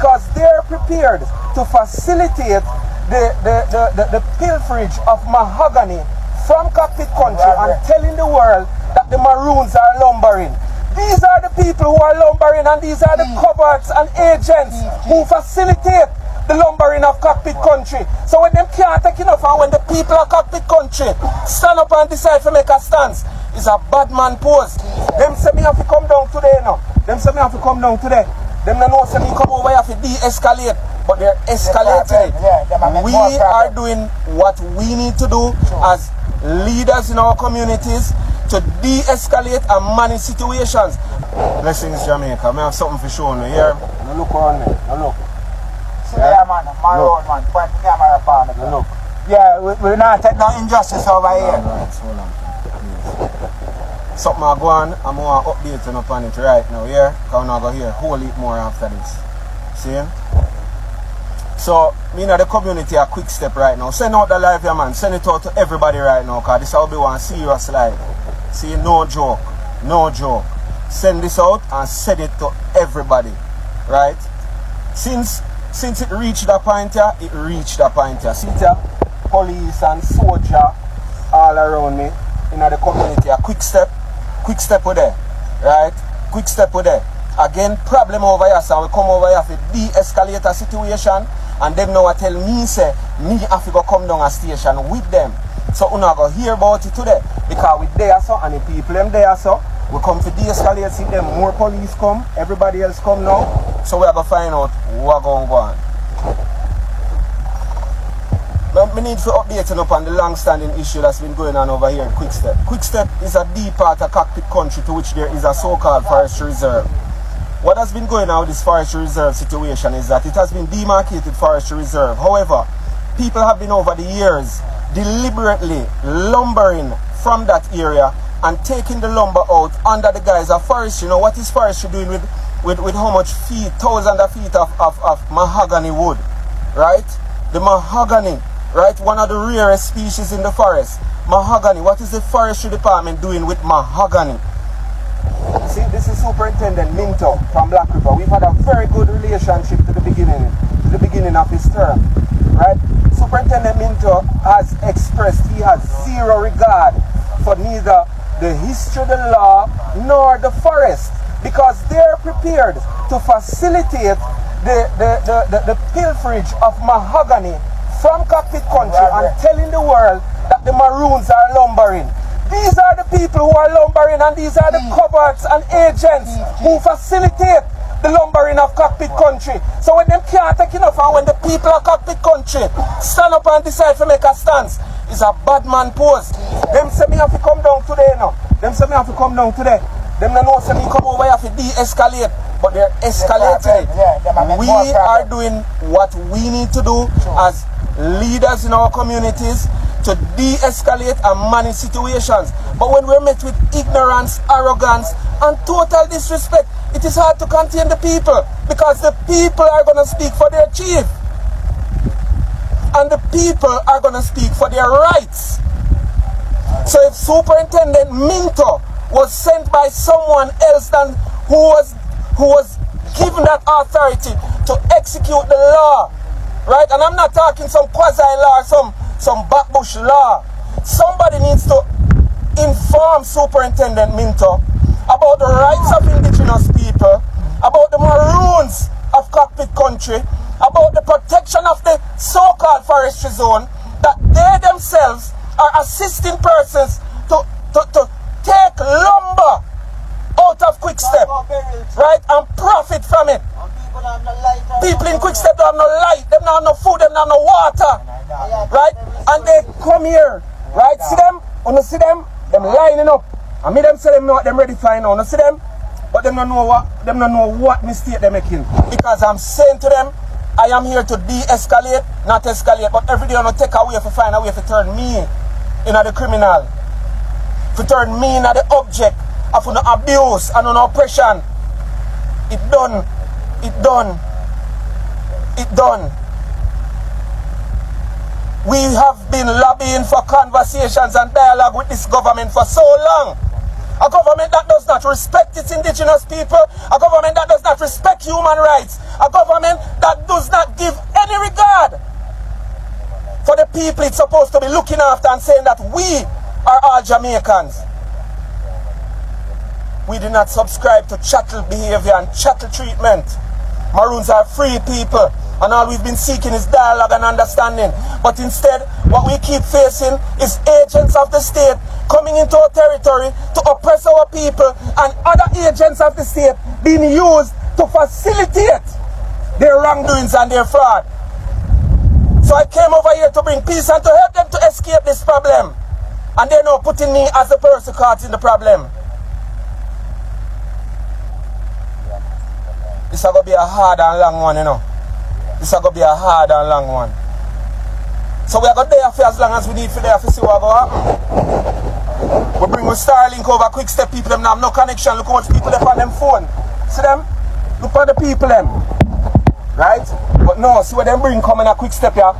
because they're prepared to facilitate the pilferage of mahogany from cockpit country and telling the world that the Maroons are lumbering. These are the people who are lumbering, and these are the coverts and agents who facilitate the lumbering of cockpit country. So when them can't take enough, and when the people of cockpit country stand up and decide to make a stance, it's a bad man pose. Them say me have to come down today now. Them say me have to come down today. Them no know say me come over here to de-escalate, but they're escalating it. We are doing what we need to do as leaders in our communities to de-escalate and manage situations. Blessings, Jamaica. I have something for show you here. Now look on me. Now look. Yeah, man. Maroon, man. Point the camera for me. Now look. Yeah, we're not taking no injustice over here. Alright, hold on. Something I go on, I'm going to update you upon it right now, yeah? Because I'm not going to hear a whole heap more after this. See? So, me in the community a Quickstep right now. Send out the live, yeah, man. Send it out to everybody right now, because this will be one serious live. See, no joke. No joke. Send this out and send it to everybody. Right? Since it reached that point here, it reached that point here. See here? Police and soldier all around me in the community. A Quickstep with there. Right? Quickstep with there. Again, problem over here, so we come over here to de-escalate a situation, and them now tell me, say, me have to go come down a station with them. So we're not going to hear about it today, because we there so, and the people them there so, we come to de-escalate, see them, more police come, everybody else come now, so we are going to find out what's going on. But we need to update you on the long-standing issue that's been going on over here in Quickstep. Quickstep is a deep part of cockpit country to which there is a so-called forestry reserve. What has been going on with this forestry reserve situation is that it has been demarcated forestry reserve. However, people have been over the years deliberately lumbering from that area and taking the lumber out under the guise of forestry. You know, what is forestry doing with how much feet, thousands of feet of mahogany wood, right? The mahogany, right? One of the rarest species in the forest. Mahogany. What is the forestry department doing with mahogany? See, this is Superintendent Minto from Black River. We've had a very good relationship to the beginning of his term, right? Superintendent Minto has expressed he has zero regard for neither the history, the law, nor the forest, because they're prepared to facilitate the pilferage of mahogany from cockpit country and telling the world that the Maroons are lumbering. These are the people who are lumbering, and these are the coverts and agents who facilitate the lumbering of cockpit country. So when them can't take enough, and when the people of cockpit country stand up and decide to make a stance, it's a bad man pose. Them say me have to come down today now. Them say me have to come down today. Them no know say me come over here to de-escalate, but they're escalating it. We are doing what we need to do as leaders in our communities to de-escalate and manage situations. But when we're met with ignorance, arrogance, and total disrespect, it is hard to contain the people, because the people are going to speak for their chief. And the people are going to speak for their rights. So if Superintendent Minto was sent by someone else than who was given that authority to execute the law, right? And I'm not talking some quasi-law or some backbush law. Somebody needs to inform Superintendent Minto about the rights of Indigenous people, about the Maroons of cockpit country, about the protection of the so-called forestry zone, that they themselves are assisting persons to take lumber out of Quickstep, right, and profit from it. People in Quickstep don't have no light, them don't have no food, them don't have no water, right? And they come here, right? See them? You know, see them lining up. I mean them say them know what them ready for now. You see them? But them don't know what mistake they're making. Because I'm saying to them, I am here to de-escalate, not escalate. But every day I'm going to take away to find a way to turn me into the criminal. To turn me into the object of an abuse and an oppression. It done. We have been lobbying for conversations and dialogue with this government for so long. A government that does not respect its indigenous people. A government that does not respect human rights. A government that does not give any regard for the people it's supposed to be looking after and saying that we are all Jamaicans. We do not subscribe to chattel behavior and chattel treatment. Maroons are free people, and all we've been seeking is dialogue and understanding. But instead, what we keep facing is agents of the state coming into our territory to oppress our people, and other agents of the state being used to facilitate their wrongdoings and their fraud. So I came over here to bring peace and to help them to escape this problem. And they're now putting me as the person caught in the problem. This is going to be a hard and long one, you know. This is going to be a hard and long one. So we are going to there for as long as we need for there to see what will happen. We bring with Starlink over Quickstep people, them now have no connection. Look how much people there on them phone. See them? Look at the people them. Right? But no, see what them bring coming at Quickstep here.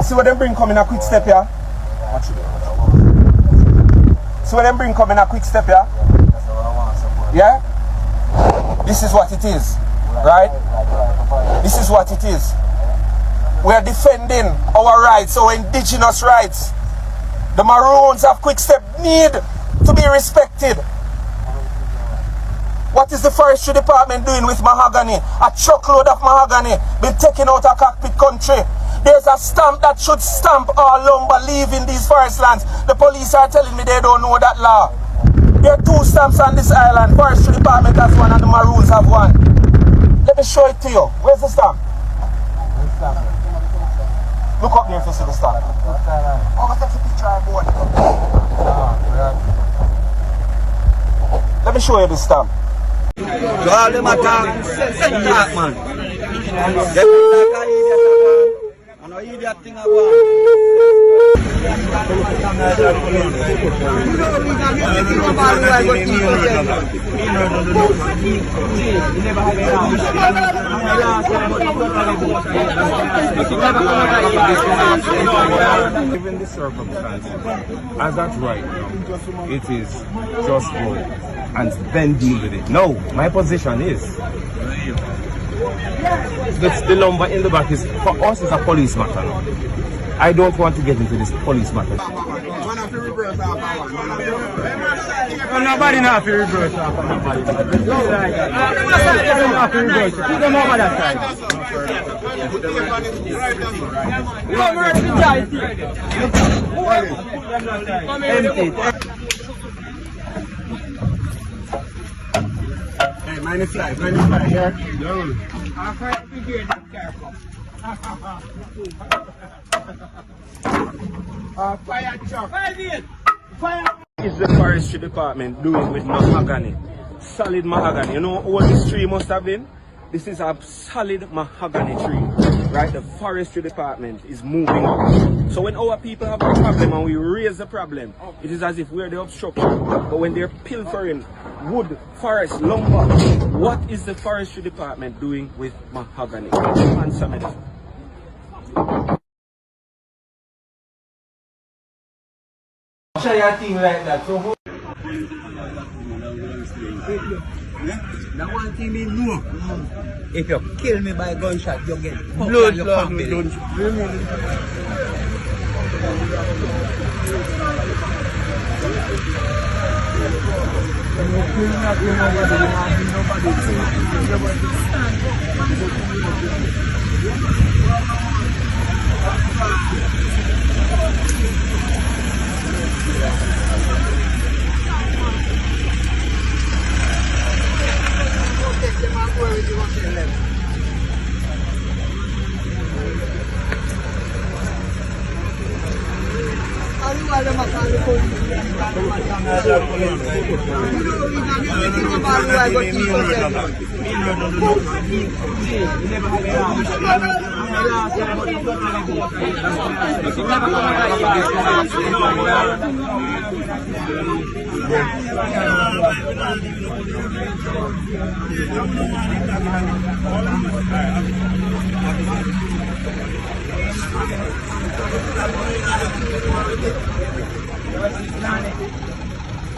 See what them bring coming at Quickstep here. Watch it. See what them bring coming at Quickstep here. Yeah? This is what it is, right? This is what it is. We are defending our rights, our indigenous rights. The Maroons of Quickstep need to be respected. What is the forestry department doing with mahogany? A truckload of mahogany been taken out of cockpit country. There's a stamp that should stamp all lumber leaving these forest lands. The police are telling me they don't know that law. There are 2 stamps on this island. Forestry department has one and the Maroons have one. Let me show it to you. Where's the stamp? Look up there if you see the stamp. Oh, take a picture of board. Let me show you the stamp. So all them attack, man. Them attack an idiot thing about. Given the circumstances, as that's right now, it is just go and then deal with it. No, my position is the number in the back is for us is a police matter now. I don't want to get into this police matter. Nobody now to reverse off on nobody. Nobody now to reverse. Put them over that side. Empty. Hey, minus five, here. No. Fire truck. Fire. Is the forestry department doing with mahogany? Solid mahogany. You know what this tree must have been? This is a solid mahogany tree. Right? The forestry department is moving up. So when our people have a problem and we raise the problem, it is as if we're the obstruction. But when they're pilfering wood, forest, lumber, what is the forestry department doing with mahogany? Answer me that. Say a thing like that. So now one thing me know. If you kill me by gunshot, you get blood on your family.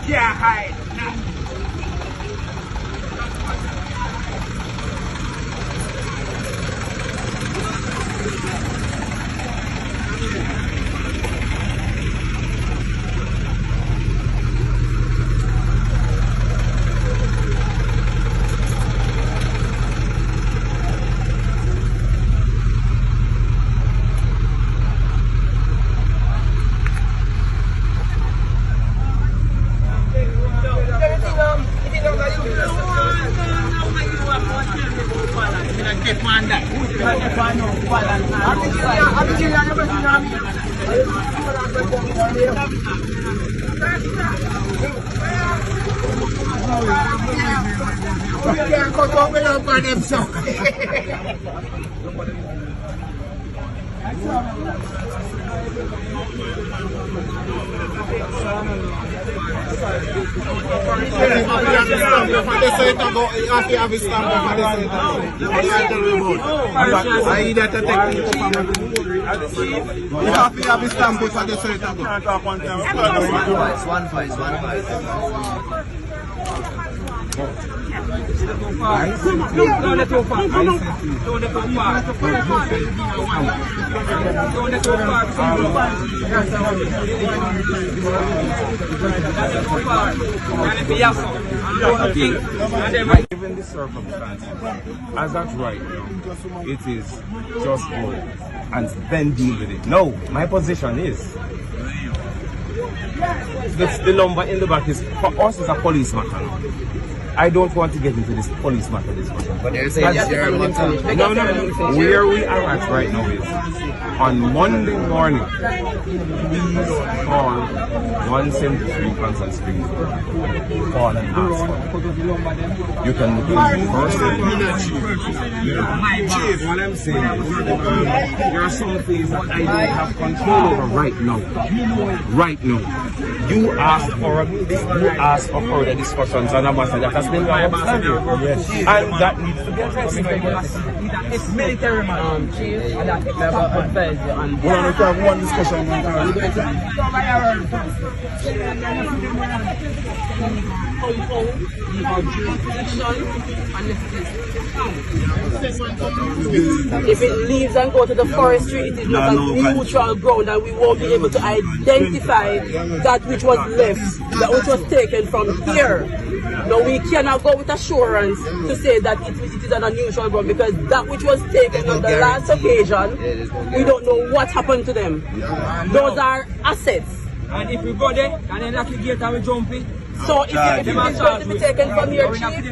can't hide. Given the circumstances, as at right now, it is just go and then deal with it. No, my position is the lumber in the back is for us is a police matter. I don't want to get into this police matter discussion. But they're saying it's your matter. No. Where we are at right now is on Monday morning, please call 173 Constant Springs. Call and ask for it. You can look into the first thing. Chief, what I'm saying is, there are some things that I don't have control over right now. Right now. You asked for further discussions on a matter that has been going on. Yes. And that needs to be addressed. It's military man, chief, and that never advise you on We want to have one discussion. If it leaves and go to the forestry, it is not a neutral ground, and we won't be able to identify that which was left, that which was taken from here. No, we cannot go with assurance to say that it is an unusual ground, because that which was taken on the last occasion, we don't know what happened to them. Those are assets. And if we go there, and then lock the gate and we jump in. So if it is going to be taken from your chief,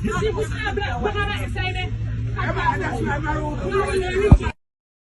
You see,